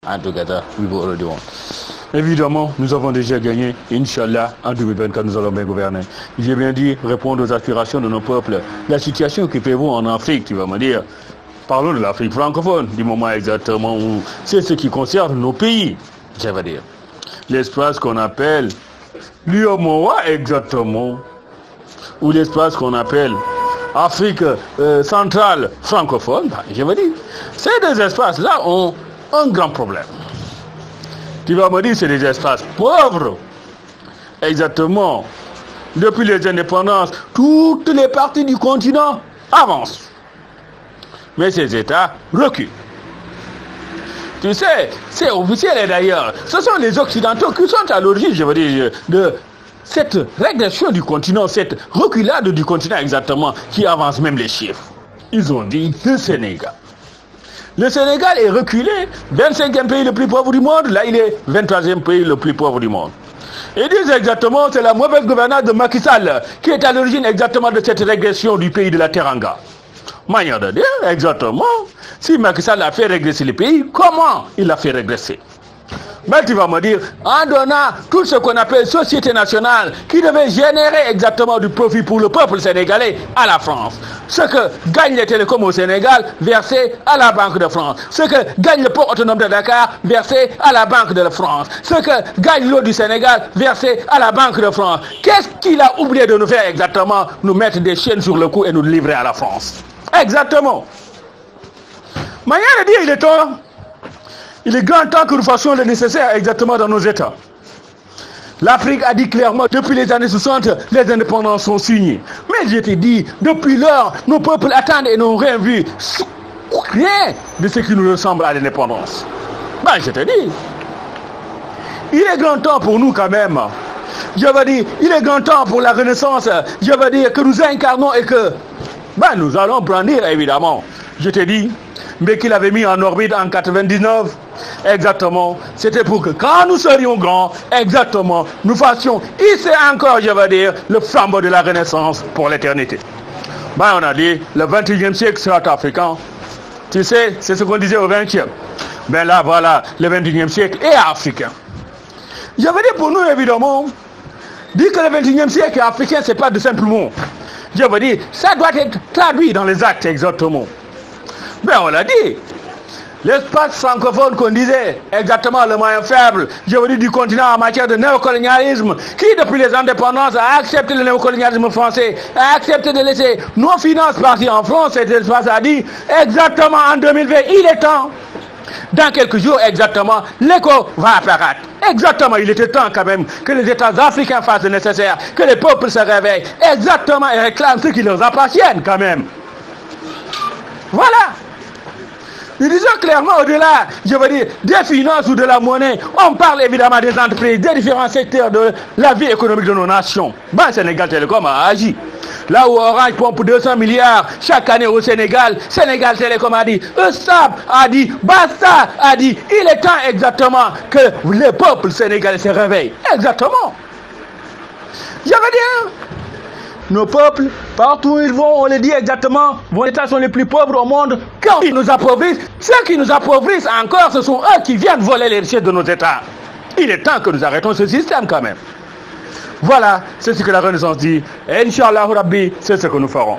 And together, we will already won. Évidemment, nous avons déjà gagné. Inch'Allah, en 2024, nous allons bien gouverner. J'ai bien dit répondre aux aspirations de nos peuples. La situation qui prévaut en Afrique, tu vas me dire. Parlons de l'Afrique francophone, du moment exactement où c'est ce qui concerne nos pays, je vais dire. L'espace qu'on appelle l'UOMOA exactement, ou l'espace qu'on appelle Afrique centrale francophone, je veux dire, ces deux espaces-là ont un grand problème. Tu vas me dire, c'est des espaces pauvres. Exactement. Depuis les indépendances, toutes les parties du continent avancent. Mais ces États reculent. Tu sais, c'est officiel et d'ailleurs, ce sont les Occidentaux qui sont à l'origine, je veux dire, de cette régression du continent, cette reculade du continent exactement, qui avance même les chiffres. Ils ont dit le Sénégal. Le Sénégal est reculé, 25e pays le plus pauvre du monde, là il est 23e pays le plus pauvre du monde. Ils disent exactement, c'est la mauvaise gouvernance de Macky Sall qui est à l'origine exactement de cette régression du pays de la Teranga. Manière de dire, exactement, si Macky Sall a fait régresser le pays, comment il l'a fait régresser? Mais tu vas me dire, en donnant tout ce qu'on appelle société nationale, qui devait générer exactement du profit pour le peuple sénégalais à la France. Ce que gagne les télécoms au Sénégal, versé à la Banque de France. Ce que gagne le port autonome de Dakar, versé à la Banque de France. Ce que gagne l'eau du Sénégal, versé à la Banque de France. Qu'est-ce qu'il a oublié de nous faire exactement? Nous mettre des chaînes sur le cou et nous livrer à la France. Exactement. Manière de dire, il est temps. Il est grand temps que nous fassions le nécessaire exactement dans nos États. L'Afrique a dit clairement, depuis les années 60, les indépendances sont signées. Mais je t'ai dit, depuis lors, nos peuples attendent et n'ont rien vu. Rien de ce qui nous ressemble à l'indépendance. Ben, je te dis, il est grand temps pour nous quand même. Je veux dire, il est grand temps pour la Renaissance. Je veux dire que nous incarnons et que, ben, nous allons brandir évidemment. Je t'ai dit, mais qu'il avait mis en orbite en 99, exactement, c'était pour que quand nous serions grands, exactement, nous fassions ici encore, je veux dire, le flambeau de la Renaissance pour l'éternité. Ben, on a dit, le 21e siècle sera africain. Tu sais, c'est ce qu'on disait au 20e. Ben là, voilà, le 21e siècle est africain. Je veux dire pour nous, évidemment, dire que le 21e siècle est africain, c'est pas de simple mot. Je veux dire, ça doit être traduit dans les actes, exactement. Ben on l'a dit, l'espace francophone qu'on disait, exactement le moyen faible, je veux dire du continent en matière de néocolonialisme, qui depuis les indépendances a accepté le néocolonialisme français, a accepté de laisser nos finances partir en France, cet espace a dit, exactement en 2020, il est temps. Dans quelques jours exactement, l'écho va apparaître. Exactement, il était temps quand même que les États africains fassent le nécessaire, que les peuples se réveillent, exactement, et réclament ce qui leur appartiennent quand même. Voilà. Nous disons clairement au-delà, je veux dire, des finances ou de la monnaie, on parle évidemment des entreprises, des différents secteurs de la vie économique de nos nations. Ben, Sénégal Télécom a agi. Là où Orange pompe 200 milliards chaque année au Sénégal, Sénégal Télécom a dit, stop, a dit, basta, a dit, il est temps exactement que le peuple sénégalais se réveille. Exactement. Je veux dire, nos peuples, partout où ils vont, on le dit exactement, vos États sont les plus pauvres au monde. Quand ils nous appauvrissent, ceux qui nous appauvrissent encore, ce sont eux qui viennent voler les richesses de nos États. Il est temps que nous arrêtons ce système quand même. Voilà, c'est ce que la Renaissance dit. Et Inch'Allah Rabbi, c'est ce que nous ferons.